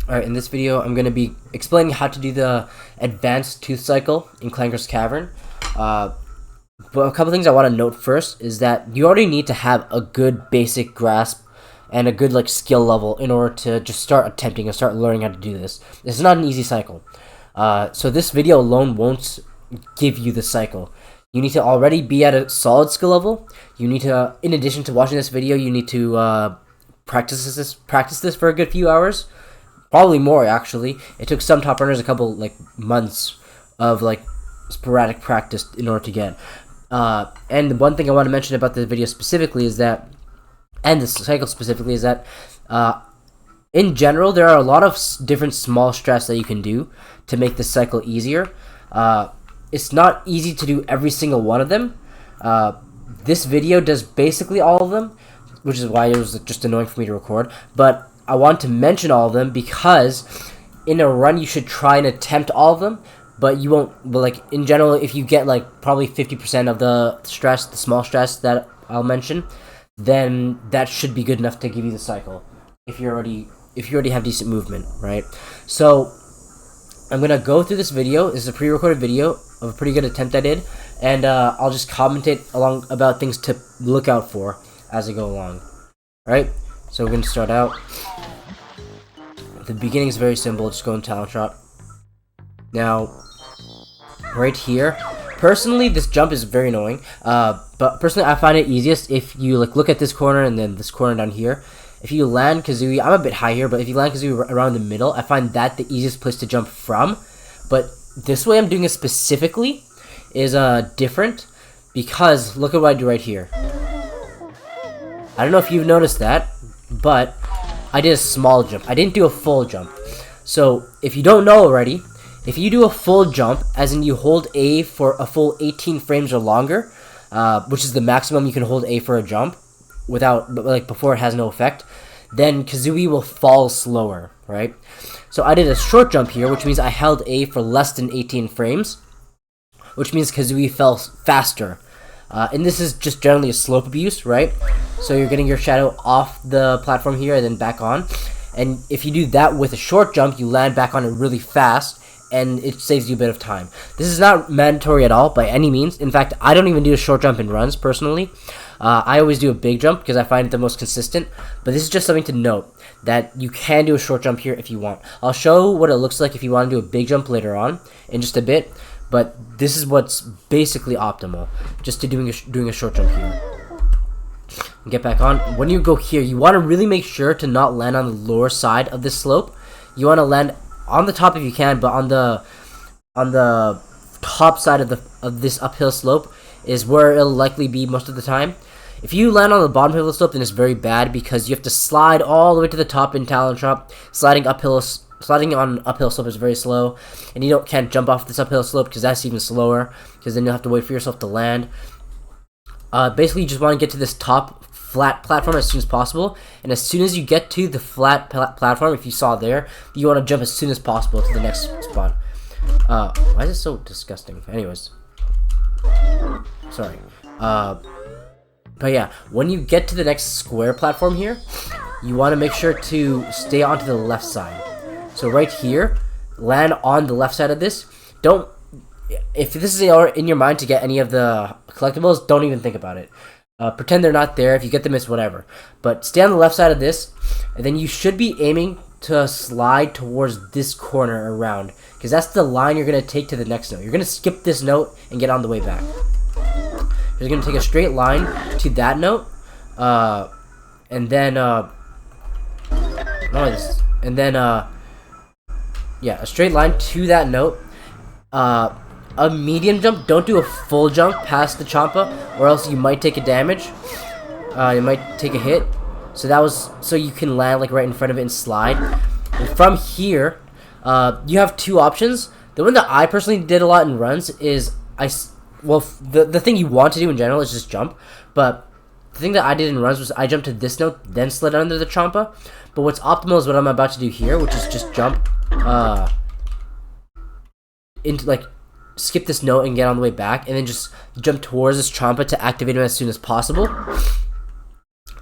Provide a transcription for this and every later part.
Alright, in this video, I'm going to be explaining how to do the advanced tooth cycle in Clanker's Cavern. But a couple things I want to note first is that you already need to have a good basic grasp and a good skill level in order to just start attempting and start learning how to do this. This is not an easy cycle. So this video alone won't give you the cycle. You need to already be at a solid skill level. You need to, in addition to watching this video, you need to practice this for a good few hours. Probably more, actually. It took some top runners a couple months of sporadic practice in order to get. And the one thing I want to mention about the video specifically is that, and the cycle specifically, is that in general there are a lot of different small strats that you can do to make this cycle easier. It's not easy to do every single one of them. This video does basically all of them, which is why it was just annoying for me to record. But I want to mention all of them because in a run you should try and attempt all of them, but you won't. But in general, if you get probably 50% of the stress, the small stress that I'll mention, then that should be good enough to give you the cycle. If you already have decent movement, right? So I'm gonna go through this video. This is a pre-recorded video of a pretty good attempt I did, and I'll just commentate along about things to look out for as I go along. Right? So we're gonna start out. The beginning is very simple. Just go in talent shot. Now, right here, personally, this jump is very annoying. But personally, I find it easiest if you look at this corner and then this corner down here. If you land Kazooie, I'm a bit high here, but if you land Kazooie around the middle, I find that the easiest place to jump from. But this way I'm doing it specifically is different because look at what I do right here. I don't know if you've noticed that, but I did a small jump. I didn't do a full jump. So if you don't know already, if you do a full jump, as in you hold A for a full 18 frames or longer, which is the maximum you can hold A for a jump, without before it has no effect, then Kazooie will fall slower, right? So I did a short jump here, which means I held A for less than 18 frames, which means Kazooie fell faster. And this is just generally a slope abuse, right? So you're getting your shadow off the platform here and then back on. And if you do that with a short jump, you land back on it really fast, and it saves you a bit of time. This is not mandatory at all by any means. In fact, I don't even do a short jump in runs, personally. I always do a big jump because I find it the most consistent. But this is just something to note, that you can do a short jump here if you want. I'll show what it looks like if you want to do a big jump later on in just a bit. But this is what's basically optimal, just to doing a short jump here. Get back on. When you go here, you want to really make sure to not land on the lower side of this slope. You want to land on the top if you can, but on the top side of this uphill slope is where it'll likely be most of the time. If you land on the bottom of the slope, then it's very bad because you have to slide all the way to the top in Talent Shop. Sliding on uphill slope is very slow, and you can't jump off this uphill slope because that's even slower, because then you'll have to wait for yourself to land. Basically, you just want to get to this top flat platform as soon as possible, and as soon as you get to the flat platform, if you saw there, you want to jump as soon as possible to the next spot. Why is it so disgusting? Anyways, sorry. But yeah, when you get to the next square platform here, you want to make sure to stay onto the left side. So right here, land on the left side of this. If this is in your mind to get any of the collectibles, don't even think about it. Pretend they're not there. If you get them, it's whatever. But stay on the left side of this, and then you should be aiming to slide towards this corner around, because that's the line you're going to take to the next note. You're going to skip this note and get on the way back. You're going to take a straight line to that note, and then yeah, a straight line to that note. A medium jump. Don't do a full jump past the Champa, or else you might take a damage. You might take a hit. So you can land right in front of it and slide. And from here, you have two options. The one that I personally did a lot in runs is the thing you want to do in general is just jump. But the thing that I did in runs was I jumped to this note, then slid under the Champa. But what's optimal is what I'm about to do here, which is just jump into skip this note and get on the way back, and then just jump towards this Champa to activate him as soon as possible.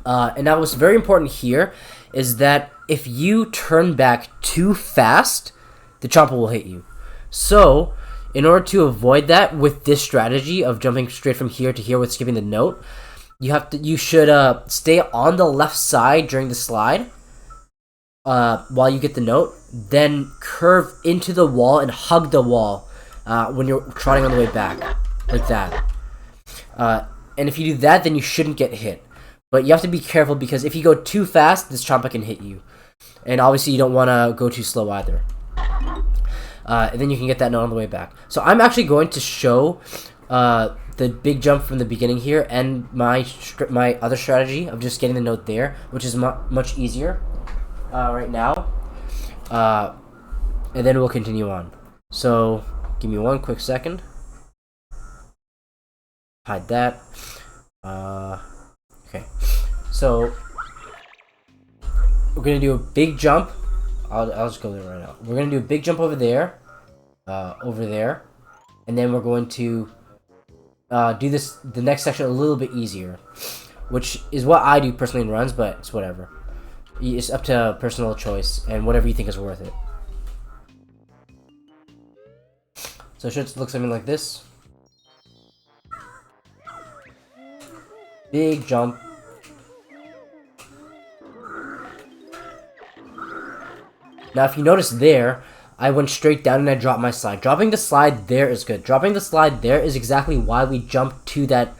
And now what's very important here is that if you turn back too fast, the chomper will hit you. So, in order to avoid that with this strategy of jumping straight from here to here with skipping the note, you should stay on the left side during the slide while you get the note, then curve into the wall and hug the wall when you're trotting on the way back, like that. And if you do that, then you shouldn't get hit. But you have to be careful, because if you go too fast, this chomper can hit you. And obviously you don't want to go too slow either. And then you can get that note on the way back. So I'm actually going to show the big jump from the beginning here, and my other strategy of just getting the note there, which is much easier right now. And then we'll continue on. So give me one quick second. Hide that. Okay. So we're gonna do a big jump. I'll just go there right now. We're gonna do a big jump over there, and then we're going to do the next section a little bit easier, which is what I do personally in runs, but it's whatever. It's up to personal choice and whatever you think is worth it. So it should look something like this. Big jump. Now if you notice there, I went straight down and I dropped my slide. Dropping the slide there is good. Dropping the slide there is exactly why we jumped to that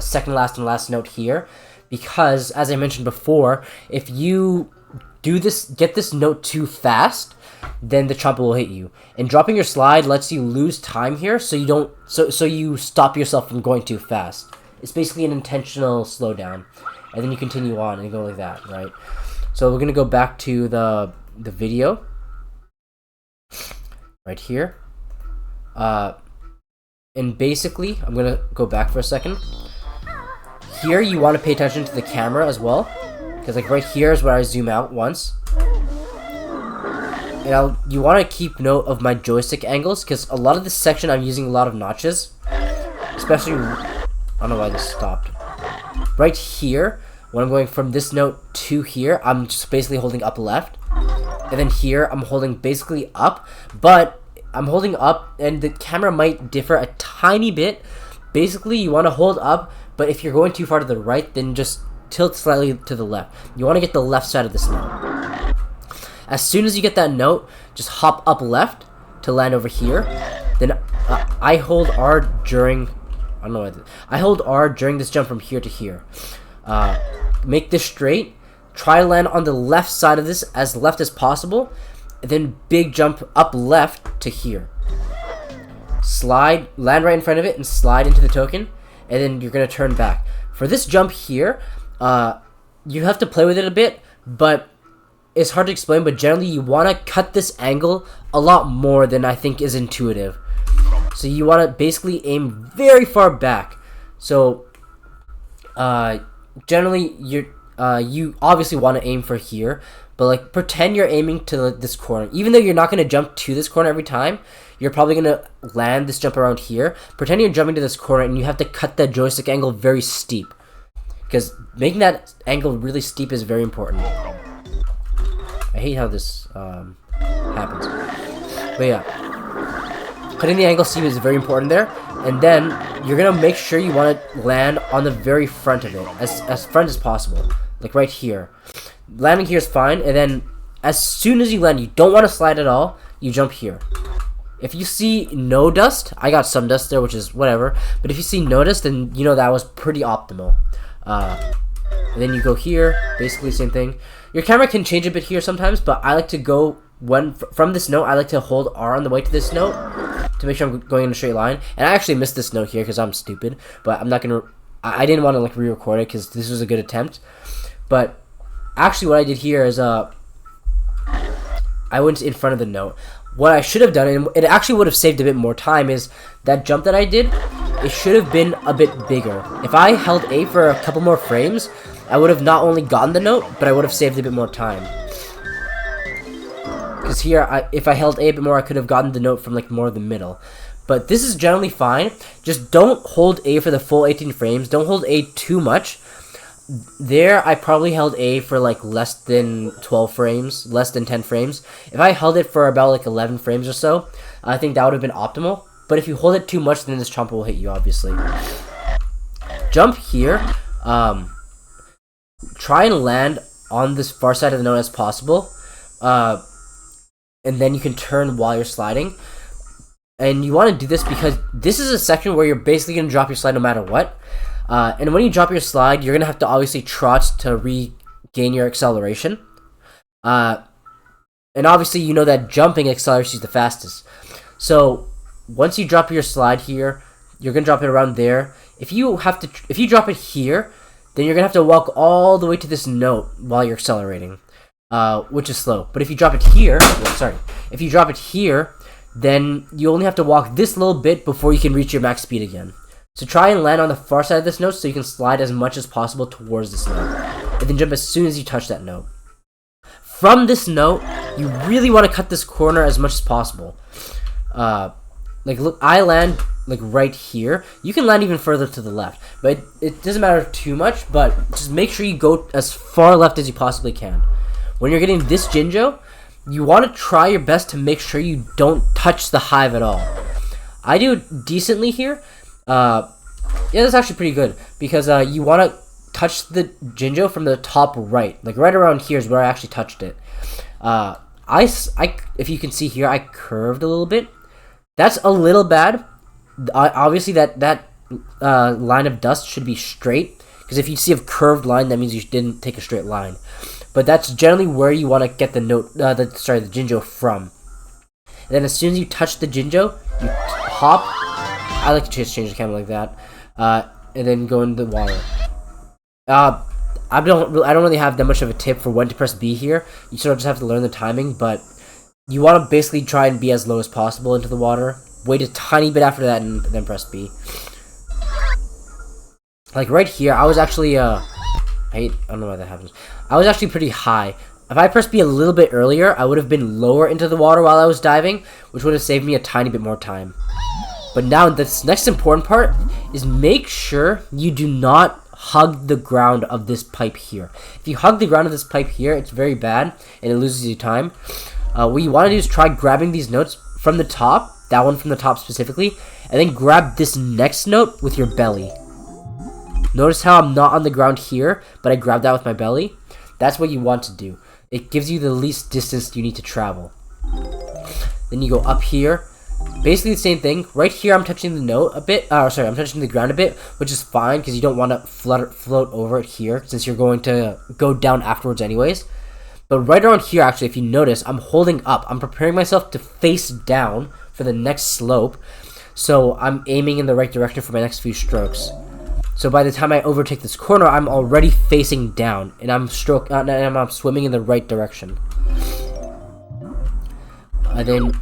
second last and last note here. Because, as I mentioned before, if you get this note too fast, then the chomper will hit you. And dropping your slide lets you lose time here, so you stop yourself from going too fast. It's basically an intentional slowdown. And then you continue on and go like that, right? So we're gonna go back to the video right here, and basically I'm gonna go back for a second. Here you want to pay attention to the camera as well, because like right here is where I zoom out once, and you want to keep note of my joystick angles, because a lot of this section I'm using a lot of notches, especially I don't know why this stopped. Right here, when I'm going from this note to here, I'm just basically holding up left. And then here, I'm holding basically up. But I'm holding up, and the camera might differ a tiny bit. Basically, you want to hold up, but if you're going too far to the right, then just tilt slightly to the left. You want to get the left side of this note. As soon as you get that note, just hop up left to land over here. Then I hold R during... I don't know why I hold R during this jump from here to here. Make this straight. Try to land on the left side of this as left as possible. And then big jump up left to here. Slide, land right in front of it and slide into the token. And then you're going to turn back. For this jump here, you have to play with it a bit. But it's hard to explain. But generally you want to cut this angle a lot more than I think is intuitive. So you want to basically aim very far back. So generally you obviously want to aim for here, but like pretend you're aiming to this corner. Even though you're not going to jump to this corner every time, you're probably going to land this jump around here. Pretend you're jumping to this corner and you have to cut that joystick angle very steep, because making that angle really steep is very important. I hate how this happens, but yeah. Cutting the angle steep is very important there, and then you're gonna make sure you want to land on the very front of it, as front as possible, like right here. Landing here is fine, and then as soon as you land, you don't want to slide at all. You jump here. If you see no dust, I got some dust there, which is whatever. But if you see no dust, then you know that was pretty optimal. And then you go here, basically same thing. Your camera can change a bit here sometimes, but I like to go from this note. I like to hold R on the way to this note, to make sure I'm going in a straight line. And I actually missed this note here because I'm stupid, but I'm not gonna... I didn't want to like re-record it because this was a good attempt. But actually what I did here is I went in front of the note. What I should have done, and it actually would have saved a bit more time, is that jump that I did, it should have been a bit bigger. If I held A for a couple more frames, I would have not only gotten the note, but I would have saved a bit more time. Because here, if I held A bit more, I could have gotten the note from like more of the middle. But this is generally fine. Just don't hold A for the full 18 frames. Don't hold A too much. there I probably held A for like less than 12 frames, less than 10 frames. If I held it for about like 11 frames or so, I think that would have been optimal. But if you hold it too much, then this chomper will hit you, obviously. Jump here. Try and land on this far side of the note as possible. And then you can turn while you're sliding. And you want to do this because this is a section where you're basically going to drop your slide no matter what. And when you drop your slide, you're going to have to obviously trot to regain your acceleration. And obviously, you know that jumping accelerates you the fastest. So once you drop your slide here, you're going to drop it around there. If you drop it here, then you're going to have to walk all the way to this note while you're accelerating, which is slow. But if you drop it here, if you drop it here, then you only have to walk this little bit before you can reach your max speed again. So try and land on the far side of this note so you can slide as much as possible towards this note. And then jump as soon as you touch that note. From this note, you really want to cut this corner as much as possible. Like, look, I land like right here. You can land even further to the left, but it doesn't matter too much, but just make sure you go as far left as you possibly can. When you're getting this Jinjo, you want to try your best to make sure you don't touch the hive at all. I do decently here. Yeah, that's actually pretty good, because you want to touch the Jinjo from the top right. Like right around here is where I actually touched it. If you can see here, I curved a little bit. That's a little bad. Obviously, that line of dust should be straight, because if you see a curved line, that means you didn't take a straight line. But that's generally where you want to get the note, the Jinjo from. And then as soon as you touch the Jinjo, you hop. I like to just change the camera like that, and then go into the water. I don't really have that much of a tip for when to press B here. You sort of just have to learn the timing, but you want to basically try and be as low as possible into the water. Wait a tiny bit after that, and then press B. Like right here, I was actually I don't know why that happens. I was actually pretty high. If I pressed B a little bit earlier, I would have been lower into the water while I was diving, which would have saved me a tiny bit more time. But now, this next important part is make sure you do not hug the ground of this pipe here. If you hug the ground of this pipe here, it's very bad, and it loses you time. What you want to do is try grabbing these notes from the top, that one from the top specifically, and then grab this next note with your belly. Notice how I'm not on the ground here, but I grabbed that with my belly? That's what you want to do. It gives you the least distance you need to travel. Then you go up here. Basically the same thing. Right here I'm touching the note a bit. I'm touching the ground a bit, which is fine because you don't want to float over it here since you're going to go down afterwards anyways. But right around here, actually, if you notice, I'm holding up. I'm preparing myself to face down for the next slope. So I'm aiming in the right direction for my next few strokes. So by the time I overtake this corner, I'm already facing down, and I'm swimming in the right direction. And then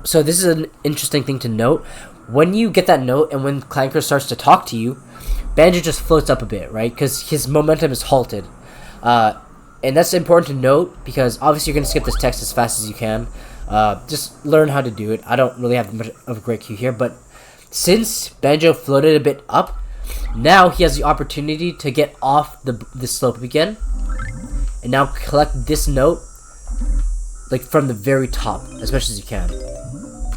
so this is an interesting thing to note. When you get that note, and when Clanker starts to talk to you, Banjo just floats up a bit, right? Because his momentum is halted. And that's important to note, because obviously you're going to skip this text as fast as you can. Just learn how to do it. I don't really have much of a great cue here, but since Banjo floated a bit up, now he has the opportunity to get off the slope again, and now collect this note, like from the very top, as much as you can.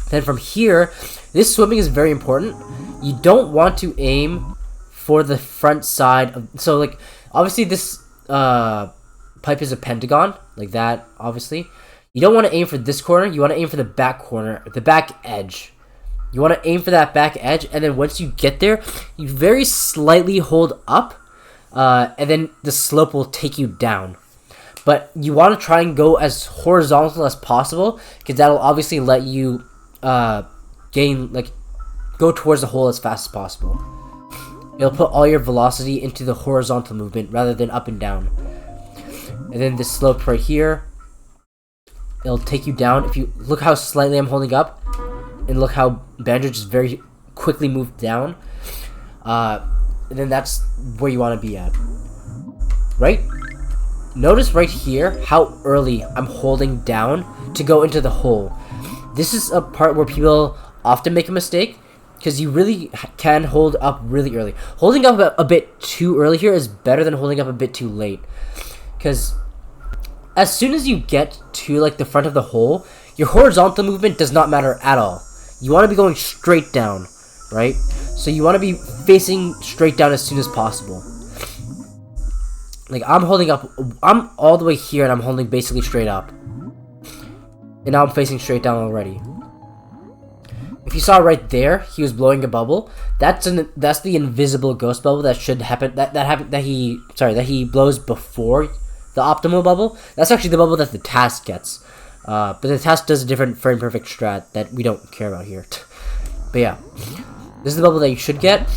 Then from here, this swimming is very important. You don't want to aim for the front side of, so like obviously this pipe is a pentagon like that. Obviously, you don't want to aim for this corner. You want to aim for the back corner, the back edge. You want to aim for that back edge, and then once you get there, you very slightly hold up, and then the slope will take you down. But you want to try and go as horizontal as possible, because that'll obviously let you go towards the hole as fast as possible. It'll put all your velocity into the horizontal movement rather than up and down. And then this slope right here, it'll take you down. If you look how slightly I'm holding up, and look how Banjo just very quickly moved down, and then that's where you want to be at, right? Notice right here how early I'm holding down to go into the hole. This is a part where people often make a mistake, because you really can hold up really early. Holding up a bit too early here is better than holding up a bit too late, because as soon as you get to like the front of the hole, your horizontal movement does not matter at all. You want to be going straight down, right? So you want to be facing straight down as soon as possible. Like I'm all the way here and I'm holding basically straight up. And now I'm facing straight down already. If you saw right there, he was blowing a bubble. That's the invisible ghost bubble that should happen. That he blows before the optimal bubble. That's actually the bubble that the task gets. But the task does a different frame perfect strat that we don't care about here. But yeah, this is the bubble that you should get.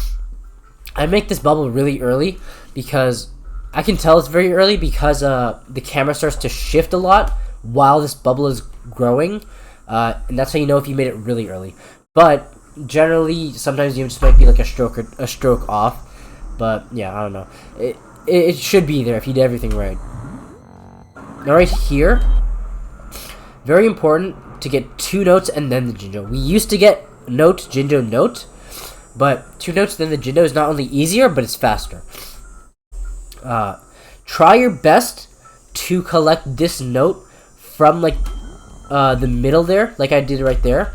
I make this bubble really early because I can tell it's very early because the camera starts to shift a lot while this bubble is growing, and that's how you know if you made it really early. But generally, sometimes you just might be like a stroke off. But yeah, I don't know. It should be there if you did everything right. Now right here, very important to get 2 notes and then the Jinjo. We used to get note, Jinjo, note, but 2 notes then the Jinjo is not only easier, but it's faster. Try your best to collect this note from like the middle there, like I did right there,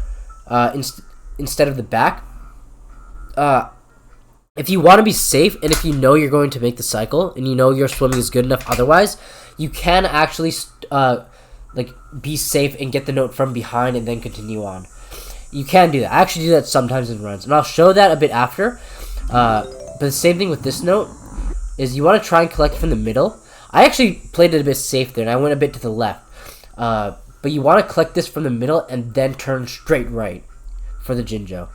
instead of the back. If you want to be safe and if you know you're going to make the cycle and you know your swimming is good enough otherwise, you can actually like be safe and get the note from behind and then continue on. You can do that. I actually do that sometimes in runs, and I'll show that a bit after. But the same thing with this note is you want to try and collect from the middle. I actually played it a bit safe there, and I went a bit to the left. But you want to collect this from the middle and then turn straight right for the Jinjo.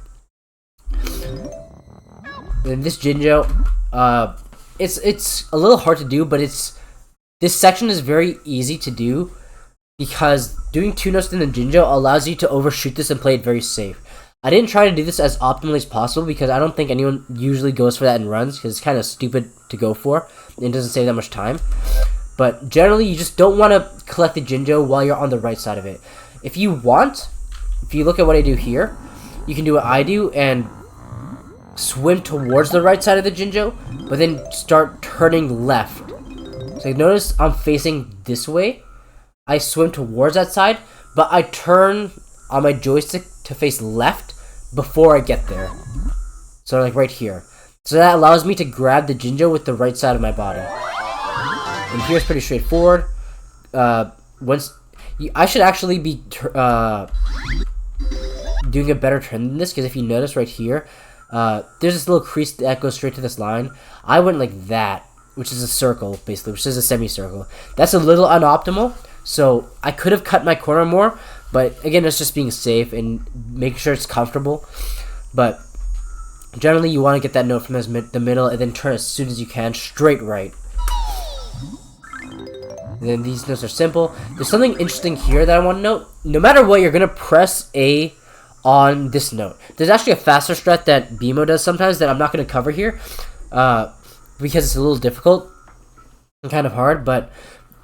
And this Jinjo, it's a little hard to do, but this section is very easy to do because doing 2 notes in the Jinjo allows you to overshoot this and play it very safe. I didn't try to do this as optimally as possible because I don't think anyone usually goes for that in runs because it's kind of stupid to go for and it doesn't save that much time. But generally, you just don't want to collect the Jinjo while you're on the right side of it. If you look at what I do here, you can do what I do and swim towards the right side of the Jinjo, but then start turning left. So notice I'm facing this way. I swim towards that side, but I turn on my joystick to face left before I get there. So like right here. So that allows me to grab the Jinjo with the right side of my body. And here's pretty straightforward. I should actually be doing a better turn than this, because if you notice right here, there's this little crease that goes straight to this line. I went like that, which is a circle, basically, which is a semicircle. That's a little unoptimal, so I could have cut my corner more, but again, it's just being safe and making sure it's comfortable. But generally, you want to get that note from the middle and then turn as soon as you can, straight right. And then these notes are simple. There's something interesting here that I want to note. No matter what, you're going to press A on this note. There's actually a faster strat that BMO does sometimes that I'm not going to cover here because it's a little difficult and kind of hard, but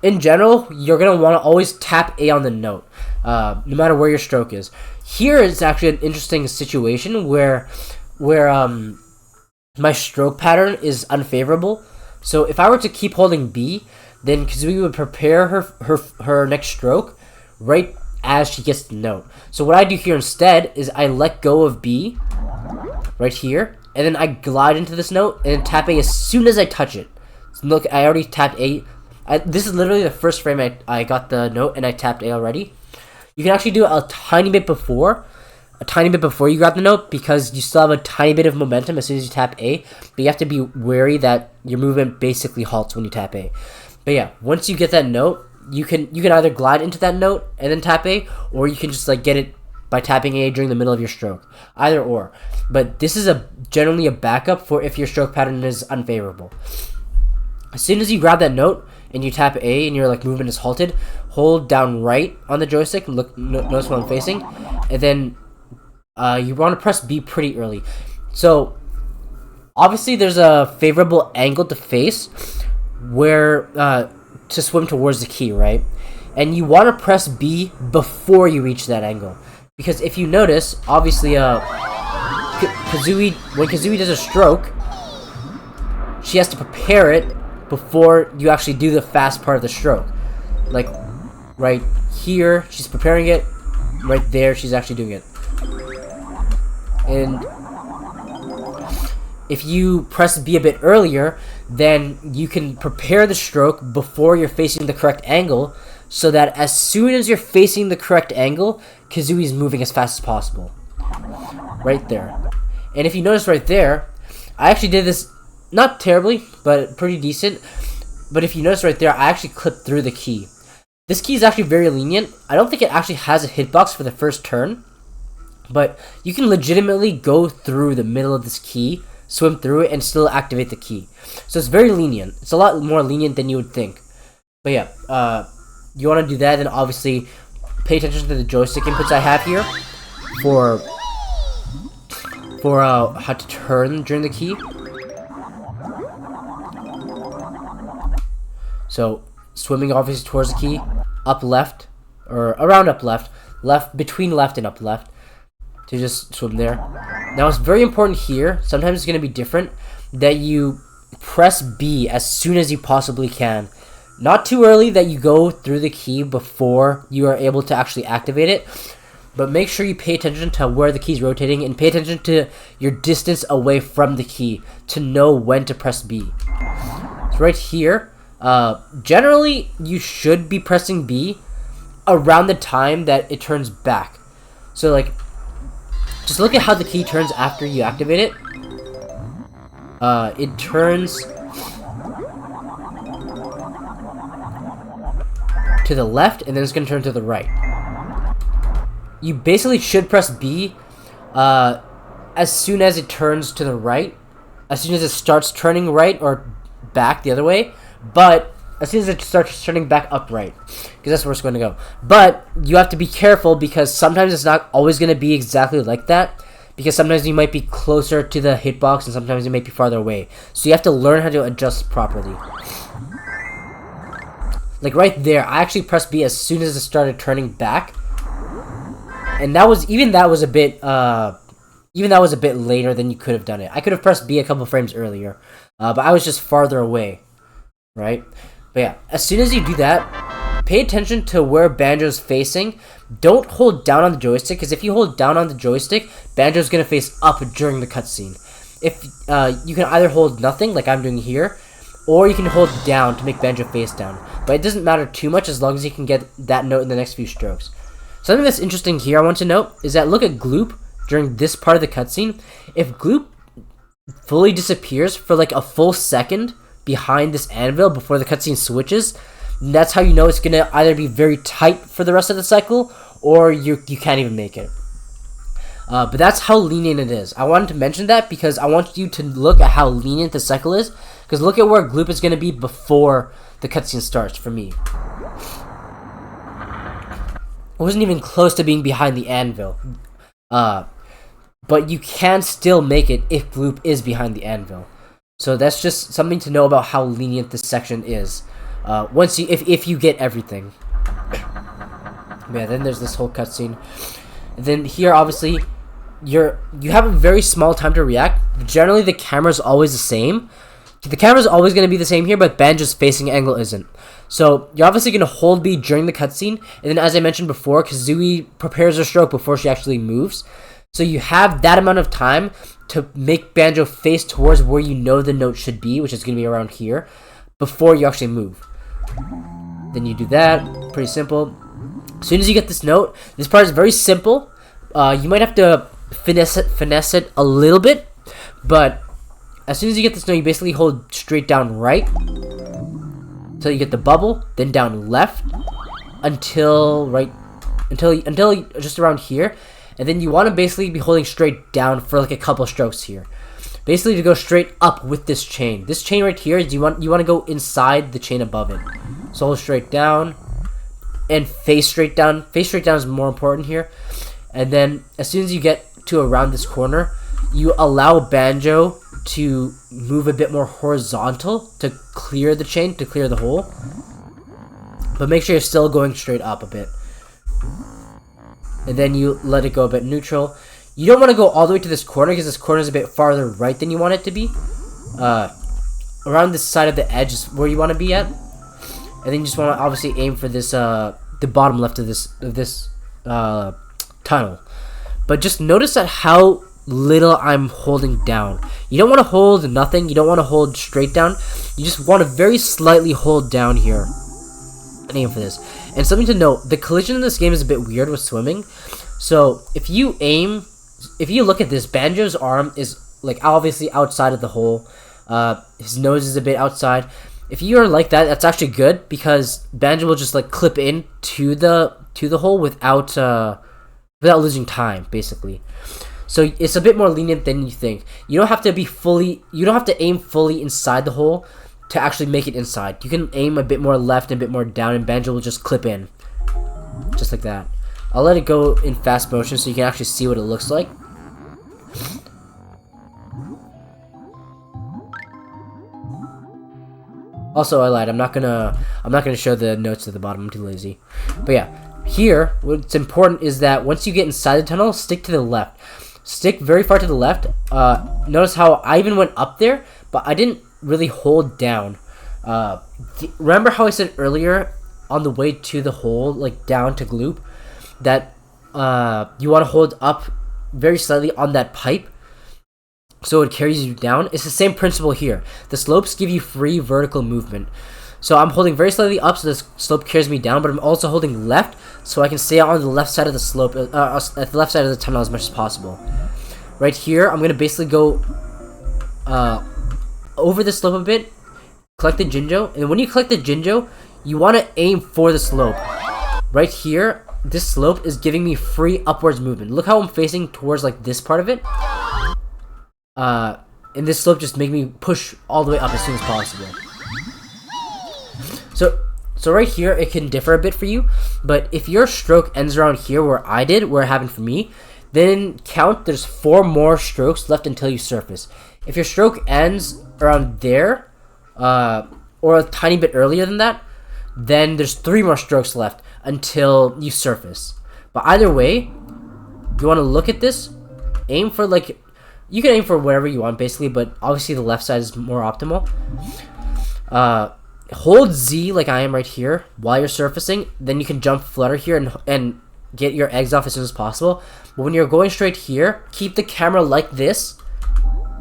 in general, you're going to want to always tap A on the note, no matter where your stroke is. Here is actually an interesting situation where my stroke pattern is unfavorable. So if I were to keep holding B, then Kazooie would prepare her next stroke right as she gets the note. So what I do here instead is I let go of B right here, and then I glide into this note and tap A as soon as I touch it. So look, I already tapped A. This is literally the first frame I got the note and I tapped A already. You can actually do it a tiny bit before you grab the note because you still have a tiny bit of momentum as soon as you tap A, but you have to be wary that your movement basically halts when you tap A. But yeah, once you get that note, you can either glide into that note and then tap A, or you can just like get it by tapping A during the middle of your stroke. Either or. But this is generally a backup for if your stroke pattern is unfavorable. As soon as you grab that note and you tap A and your like movement is halted, hold down right on the joystick and notice what I'm facing, and then you want to press B pretty early. So obviously there's a favorable angle to face where to swim towards the key, right? And you want to press B before you reach that angle, because if you notice, obviously when Kazooie does a stroke, she has to prepare it before you actually do the fast part of the stroke. Like right here, she's preparing it. Right there, she's actually doing it. And if you press B a bit earlier, then you can prepare the stroke before you're facing the correct angle, so that as soon as you're facing the correct angle, Kazooie's moving as fast as possible. Right there. And if you notice right there, I actually did this not terribly, but pretty decent. But if you notice right there, I actually clipped through the key. This key is actually very lenient. I don't think it actually has a hitbox for the first turn, but you can legitimately go through the middle of this key, swim through it, and still activate the key. So it's very lenient. It's a lot more lenient than you would think. But yeah, you want to do that, then obviously pay attention to the joystick inputs I have here for how to turn during the key. So swimming obviously towards the key, up left, or around up left, between left and up left, to just swim there. Now it's very important here, sometimes it's going to be different, that you press B as soon as you possibly can. Not too early that you go through the key before you are able to actually activate it, but make sure you pay attention to where the key is rotating and pay attention to your distance away from the key to know when to press B. So right here, generally you should be pressing B around the time that it turns back. So like, just look at how the key turns after you activate it. It turns to the left, and then it's going to turn to the right. You basically should press B as soon as it turns to the right, as soon as it starts turning right or back the other way, but as soon as it starts turning back upright, because that's where it's going to go. But you have to be careful, because sometimes it's not always going to be exactly like that, because sometimes you might be closer to the hitbox and sometimes you might be farther away. So you have to learn how to adjust properly. Like right there, I actually pressed B as soon as it started turning back, and that was a bit later than you could have done it. I could have pressed B a couple frames earlier, but I was just farther away, right? But yeah, as soon as you do that, pay attention to where Banjo's facing. Don't hold down on the joystick, because if you hold down on the joystick, Banjo's gonna face up during the cutscene. If you can either hold nothing, like I'm doing here, or you can hold down to make Banjo face down. But it doesn't matter too much as long as you can get that note in the next few strokes. Something that's interesting here I want to note is that look at Gloop during this part of the cutscene. If Gloop fully disappears for like a full second behind this anvil before the cutscene switches, that's how you know it's gonna either be very tight for the rest of the cycle, or you can't even make it. But that's how lenient it is. I wanted to mention that because I want you to look at how lenient the cycle is, because look at where Gloop is gonna be before the cutscene starts for me. It wasn't even close to being behind the anvil. But you can still make it if Gloop is behind the anvil. So that's just something to know about how lenient this section is. If you get everything. Yeah, then there's this whole cutscene. Then here, obviously, you have a very small time to react. Generally, the camera's always the same. The camera's always going to be the same here, but Banjo's facing angle isn't. So you're obviously going to hold B during the cutscene, and then as I mentioned before, Kazooie prepares her stroke before she actually moves. So you have that amount of time to make Banjo face towards where you know the note should be, which is going to be around here, before you actually move. Then you do that. Pretty simple. As soon as you get this note, this part is very simple. You might have to finesse it a little bit, but as soon as you get this note, you basically hold straight down right until you get the bubble, then down left until just around here, and then you want to basically be holding straight down for like a couple strokes here. Basically to go straight up with this chain. This chain right here is you want to go inside the chain above it. So hold straight down and face straight down. Face straight down is more important here. And then as soon as you get to around this corner, you allow Banjo to move a bit more horizontal to clear the chain, to clear the hole. But make sure you're still going straight up a bit. And then you let it go a bit neutral. You don't want to go all the way to this corner because this corner is a bit farther right than you want it to be. Around this side of the edge is where you want to be at. And then you just want to obviously aim for this, the bottom left of this tunnel. But just notice that how little I'm holding down. You don't want to hold nothing. You don't want to hold straight down. You just want to very slightly hold down here and aim for this. And something to note, the collision in this game is a bit weird with swimming. So if you look at this, Banjo's arm is like obviously outside of the hole. His nose is a bit outside. If you are like that, that's actually good because Banjo will just like clip in to the hole without losing time, basically. So it's a bit more lenient than you think. You don't have to aim fully inside the hole to actually make it inside. You can aim a bit more left and a bit more down, and Banjo will just clip in, just like that. I'll let it go in fast motion so you can actually see what it looks like. Also, I lied. I'm not gonna show the notes at the bottom. I'm too lazy. But yeah, here what's important is that once you get inside the tunnel, stick to the left. Stick very far to the left. Notice how I even went up there, but I didn't really hold down. Remember how I said earlier on the way to the hole, like down to gloop, that you want to hold up very slightly on that pipe so it carries you down? It's the same principle here. The slopes give you free vertical movement. So I'm holding very slightly up so this slope carries me down, but I'm also holding left so I can stay on the left side of the slope, at the left side of the tunnel as much as possible. Right here, I'm going to basically go over the slope a bit, collect the Jinjo, and when you collect the Jinjo, you want to aim for the slope. Right here, this slope is giving me free upwards movement. Look how I'm facing towards like this part of it. And this slope just make me push all the way up as soon as possible. So right here, it can differ a bit for you, but if your stroke ends around here where I did, where it happened for me, then count, there's 4 more strokes left until you surface. If your stroke ends around there, or a tiny bit earlier than that, then there's 3 more strokes left until you surface. But either way, you want to look at this, aim for like, you can aim for whatever you want basically, but obviously the left side is more optimal. Hold Z like I am right here while you're surfacing, then you can jump flutter here and get your eggs off as soon as possible. But when you're going straight here, keep the camera like this,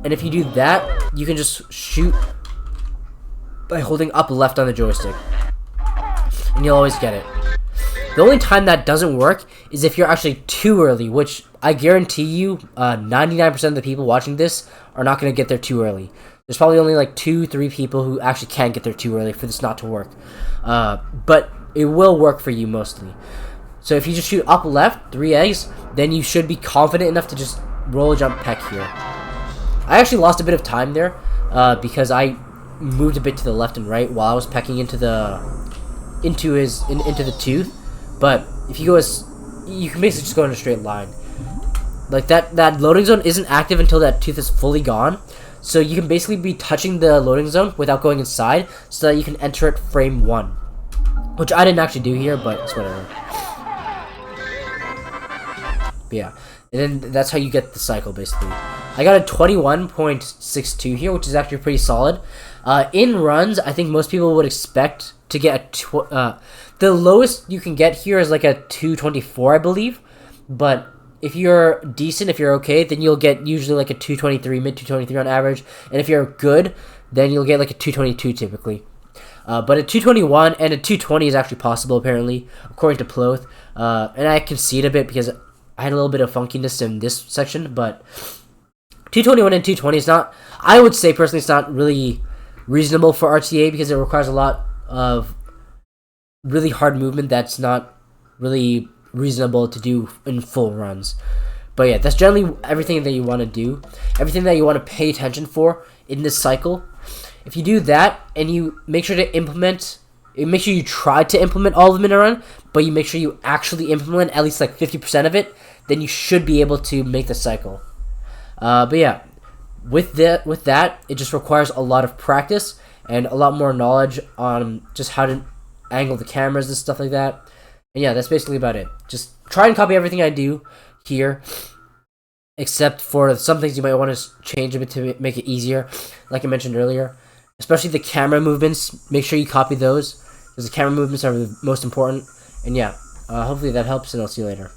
and if you do that, you can just shoot by holding up left on the joystick, and you'll always get it. The only time that doesn't work is if you're actually too early, which I guarantee you 99% of the people watching this are not going to get there too early. There's probably only like 2-3 people who actually can't get there too early for this not to work. But it will work for you mostly. So if you just shoot up left, 3 eggs, then you should be confident enough to just roll a jump peck here. I actually lost a bit of time there because I moved a bit to the left and right while I was pecking into the tooth. But if you go you can basically just go in a straight line. Like that loading zone isn't active until that tooth is fully gone. So you can basically be touching the loading zone without going inside so that you can enter it frame 1. Which I didn't actually do here, but it's whatever. But yeah. And then that's how you get the cycle, basically. I got a 21.62 here, which is actually pretty solid. In runs, I think most people would expect to get the lowest you can get here is like a 224, I believe. But if you're decent, if you're okay, then you'll get usually like a 223, mid 223 on average. And if you're good, then you'll get like a 222 typically. But a 221 and a 220 is actually possible, apparently, according to Ploth. And I concede a bit because I had a little bit of funkiness in this section. But 221 and 220 is not, I would say personally, it's not really reasonable for RTA because it requires a lot of really hard movement that's not really reasonable to do in full runs. But yeah, that's generally everything that you want to do, everything that you want to pay attention for in this cycle. If you do that and you make sure you try to implement all of them in a run, but you make sure you actually implement at least like 50% of it, then you should be able to make the cycle. But yeah, with that, it just requires a lot of practice and a lot more knowledge on just how to angle the cameras and stuff like that. And yeah, that's basically about it. Just try and copy everything I do here. except for some things you might want to change a bit to make it easier, like I mentioned earlier. Especially the camera movements, make sure you copy those, because the camera movements are the most important. And yeah, hopefully that helps, and I'll see you later.